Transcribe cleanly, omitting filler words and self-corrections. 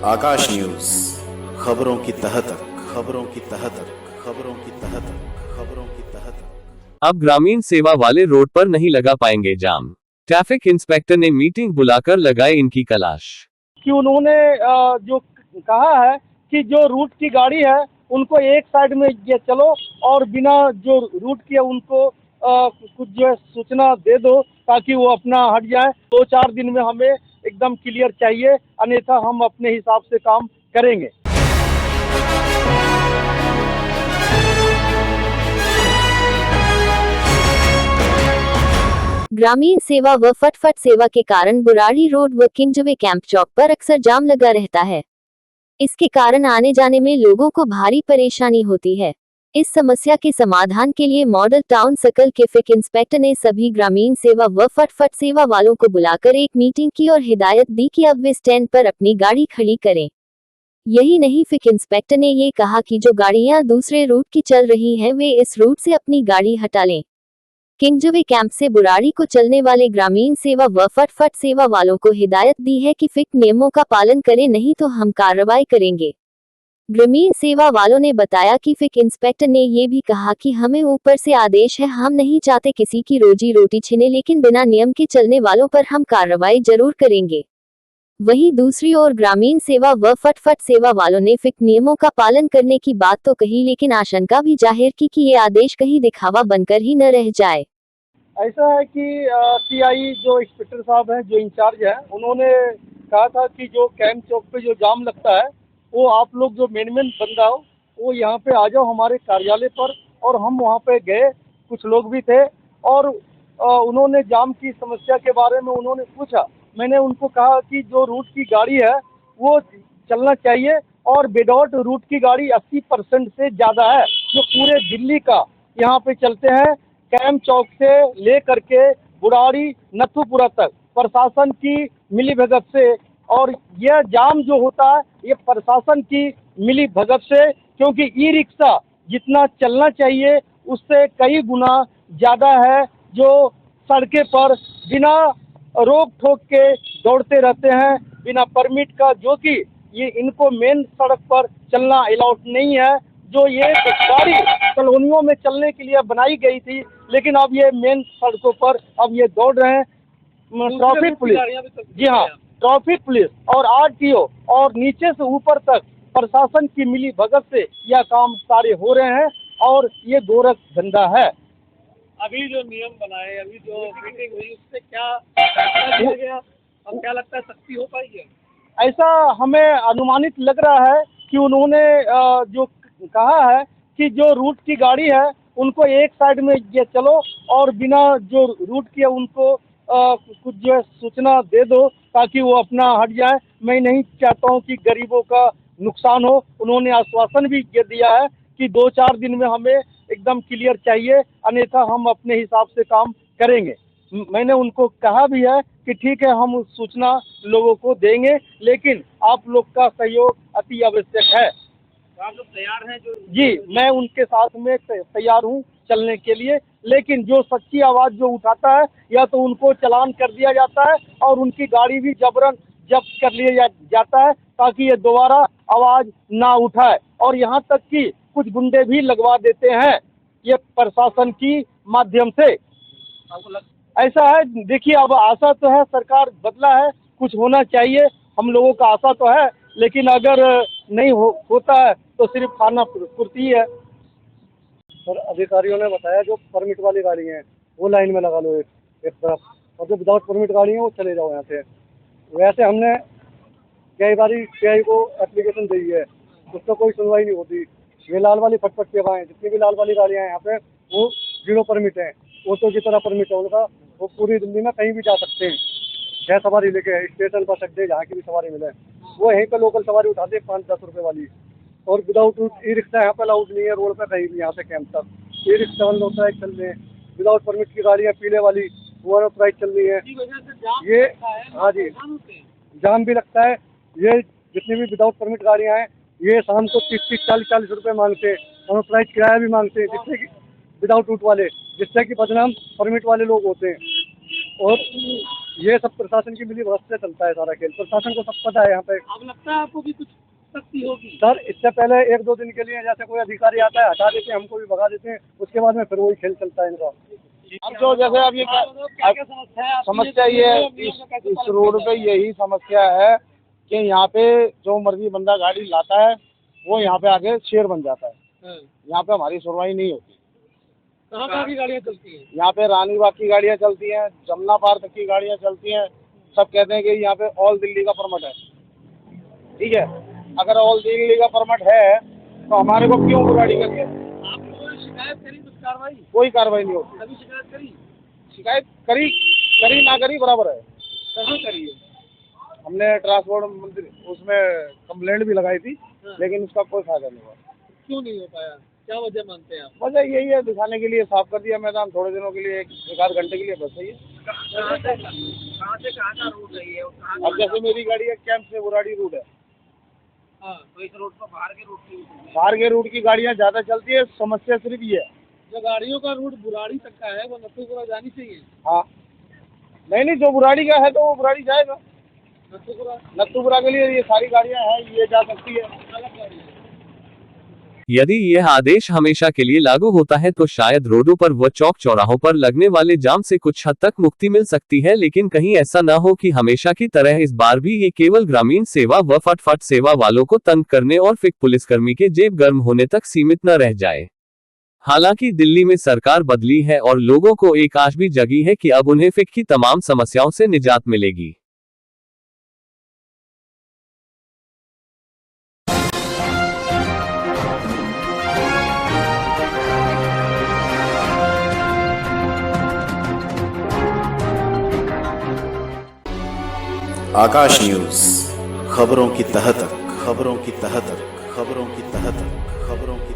आकाश news, खबरों की तह तक, खबरों की तह तक, खबरों की तह तक, खबरों की तह तक। अब ग्रामीण सेवा वाले रोड पर नहीं लगा पाएंगे जाम। ट्रैफिक इंस्पेक्टर ने मीटिंग बुलाकर लगाए इनकी तलाश। कि उन्होंने जो कहा है कि जो रूट की गाड़ी है उनको एक साइड में ये चलो और बिना जो रूट की है उनको कुछ जो है सूचना दे दो ताकि वो अपना हट जाए। 2-4 दिन में हमें एकदम क्लियर चाहिए, अन्यथा हम अपने हिसाब से काम करेंगे। ग्रामीण सेवा व फटफट सेवा के कारण बुराड़ी रोड व किंजवे कैंप चौक पर अक्सर जाम लगा रहता है। इसके कारण आने जाने में लोगों को भारी परेशानी होती है। इस समस्या के समाधान के लिए मॉडल टाउन सर्कल के ट्रैफिक इंस्पेक्टर ने सभी ग्रामीण सेवा व फटफट सेवा वालों को बुलाकर एक मीटिंग की और हिदायत दी कि अब वे स्टैंड पर अपनी गाड़ी खड़ी करें। यही नहीं, ट्रैफिक इंस्पेक्टर ने ये कहा कि जो गाड़ियां दूसरे रूट की चल रही हैं वे इस रूट से अपनी गाड़ी हटा लें। किंजवे कैंप से बुराड़ी को चलने वाले ग्रामीण सेवा व फटफट सेवा वालों को हिदायत दी है कि ट्रैफिक नियमों का पालन करें, नहीं तो हम कार्रवाई करेंगे। ग्रामीण सेवा वालों ने बताया कि ट्रैफिक इंस्पेक्टर ने ये भी कहा कि हमें ऊपर से आदेश है, हम नहीं चाहते किसी की रोजी रोटी छिने, लेकिन बिना नियम के चलने वालों पर हम कार्रवाई जरूर करेंगे। वहीं दूसरी ओर ग्रामीण सेवा व फटफट सेवा वालों ने ट्रैफिक नियमों का पालन करने की बात तो कही, लेकिन आशंका भी जाहिर की कि ये आदेश कहीं दिखावा बनकर ही न रह जाए। ऐसा है कि सीआई जो इंस्पेक्टर साहब हैं, जो इंचार्ज हैं, उन्होंने कहा था कि जो कैंप चौक पे जो जाम लगता है वो आप लोग जो मेन बंदा हो वो यहाँ पे आ जाओ हमारे कार्यालय पर। और हम वहाँ पे गए, कुछ लोग भी थे और उन्होंने जाम की समस्या के बारे में उन्होंने पूछा। मैंने उनको कहा कि जो रूट की गाड़ी है वो चलना चाहिए और विदाउट रूट की गाड़ी 80% से ज़्यादा है जो पूरे दिल्ली का यहाँ पे चलते हैं। कैंप चौक से ले करके बुराड़ी नथुपुरा तक प्रशासन की मिलीभगत से, और यह जाम जो होता है ये प्रशासन की मिलीभगत से, क्योंकि ई रिक्शा जितना चलना चाहिए उससे कई गुना ज़्यादा है जो सड़कें पर बिना रोक ठोक के दौड़ते रहते हैं बिना परमिट का, जो कि ये इनको मेन सड़क पर चलना अलाउड नहीं है। जो ये गाड़ी कॉलोनियों में चलने के लिए बनाई गई थी, लेकिन अब ये मेन सड़कों पर अब ये दौड़ रहे हैं। ट्रैफिक पुलिस, जी हाँ, ट्रैफिक पुलिस और आरटीओ और नीचे से ऊपर तक प्रशासन की मिली भगत से यह काम सारे हो रहे हैं और ये गोरख धंधा है। अभी जो नियम बनाए, अभी जो मीटिंग हुई, उससे क्या फैसला लिया गया और क्या लगता है सख्ती हो पाएगी? ऐसा हमें अनुमानित लग रहा है कि उन्होंने जो कहा है कि जो रूट की गाड़ी है उनको एक साइड में ये चलो और बिना जो रूट की है उनको कुछ जो है सूचना दे दो ताकि वो अपना हट जाए। मैं नहीं चाहता हूँ कि गरीबों का नुकसान हो। उन्होंने आश्वासन भी ये दिया है कि 2-4 दिन में हमें एकदम क्लियर चाहिए, अन्यथा हम अपने हिसाब से काम करेंगे। मैंने उनको कहा भी है कि ठीक है, हम सूचना लोगों को देंगे, लेकिन आप लोग का सहयोग अति आवश्यक है। आप लोग तैयार हैं? जो जी, मैं उनके साथ में तैयार हूँ चलने के लिए, लेकिन जो सच्ची आवाज़ जो उठाता है या तो उनको चालान कर दिया जाता है और उनकी गाड़ी भी जबरन जब्त कर लिया जाता है ताकि ये दोबारा आवाज़ ना उठाए। और यहाँ तक कि कुछ गुंडे भी लगवा देते हैं ये प्रशासन की माध्यम से। ऐसा है, देखिए, अब आशा तो है, सरकार बदला है, कुछ होना चाहिए, हम लोगों का आशा तो है, लेकिन अगर नहीं होता है तो सिर्फ खाना पूर्ति है। सर, अधिकारियों ने बताया जो परमिट वाली गाड़ी हैं वो लाइन में लगा लो एक तरफ, और जो विदाउट परमिट गाड़ी है वो चले जाओ यहाँ से। वैसे हमने कई बारी सीआई को एप्लीकेशन दी है, उस पर कोई सुनवाई नहीं होती। ये लाल वाली फटफट सेवाएं, जितनी भी लाल वाली गाड़ियाँ हैं यहाँ पे वो 0 परमिट हैं, ऑटो की तरह परमिट है उनका। वो पूरी दिल्ली में कहीं भी जा सकते हैं, जहाँ सवारी लेके स्टेशन बस अड्डे जहाँ की भी सवारी मिले वो यहीं पे लोकल सवारी उठाते हैं 5-10 रुपये वाली। और विदाउट ई रिक्शा यहाँ पे अलाउड नहीं है रोड पे कहीं भी, यहाँ से कैंप तक ई रिक्शा बंद होता है चल रहे हैं। विदाउट परमिट की गाड़ियाँ पीले वाली वो अनऑथराइज चल रही है। ये हाँ जी, जाम भी लगता है। ये जितनी भी विदाउट परमिट गाड़ियाँ हैं ये शाम को 30-40 रुपये मांगते हैं, अनऑथराइज किराया भी मांगते हैं, जिससे कि विदाउट रूट वाले, जिससे कि बदनाम परमिट वाले लोग होते हैं। और ये सब प्रशासन की मिली भगत से चलता है सारा खेल। प्रशासन को सब पता है यहाँ पे। अब लगता है आपको कि कुछ सख्ती होगी? सर इससे पहले 1-2 दिन के लिए जैसे कोई अधिकारी आता है हटा देते हैं, हमको भी भगा देते हैं, उसके बाद में फिर वही खेल चलता है इनका। अब जो जैसे अब ये क्या क्या समस्या है आपकी? समस्या ये है, इस रोड पे यही समस्या है कि यहाँ पे जो मर्जी बंदा गाड़ी लाता है वो यहाँ पे आके शेर बन जाता है। हाँ। यहाँ पे हमारी सुनवाई नहीं होती। कहाँ कहाँ की गाड़ियाँ चलती हैं? यहाँ पे रानी बाग की गाड़ियाँ चलती हैं, जमुना पार तक की गाड़ियाँ चलती हैं। सब कहते हैं कि यहाँ पे ऑल दिल्ली का परमिट है। ठीक है, अगर ऑल दिल्ली का परमिट है तो हमारे को क्यों गाड़ी करके? आप लोगों ने शिकायत करी, कुछ कार्रवाई? कोई कार्रवाई नहीं होती। कभी शिकायत करी? शिकायत करी ना करी बराबर है। कहाँ करी है? हमने ट्रांसपोर्ट मंत्री उसमें कंप्लेंट भी लगाई थी, हाँ। लेकिन उसका कोई फायदा नहीं हुआ। क्यों नहीं हो पाया? क्या वजह मानते हैं आप? वजह यही है, दिखाने के लिए साफ कर दिया मैदान थोड़े दिनों के लिए, 1-8 घंटे के लिए, बस यही है। कहाँ से कहाँ का रोड है ये? अब जैसे मेरी गाड़ी है कैंप से बुराड़ी रूट है, हाँ, तो इस रोड पर बाहर के रूट की बाहर के रूट की गाड़ियाँ ज़्यादा चलती है। समस्या सिर्फ ये है। जो गाड़ियों का रूट बुराड़ी तक का है वो नथुपुरा जानी चाहिए। हाँ, नहीं, जो बुराड़ी का है तो वो बुराड़ी जाएगा। नत्थुपुरा के लिए ये सारी गाड़ियाँ हैं, ये जा सकती है। अलग गाड़ी है। यदि यह आदेश हमेशा के लिए लागू होता है तो शायद रोडों पर व चौक चौराहों पर लगने वाले जाम से कुछ हद तक मुक्ति मिल सकती है, लेकिन कहीं ऐसा न हो कि हमेशा की तरह इस बार भी ये केवल ग्रामीण सेवा व फटफट सेवा वालों को तंग करने और फिक पुलिसकर्मी के जेब गर्म होने तक सीमित न रह जाए। हालांकि दिल्ली में सरकार बदली है और लोगों को एक आश भी जगी है कि अब उन्हें फिक की तमाम समस्याओं से निजात मिलेगी। आकाश न्यूज, खबरों की तह तक, खबरों की तह तक, खबरों की तह तक, खबरों की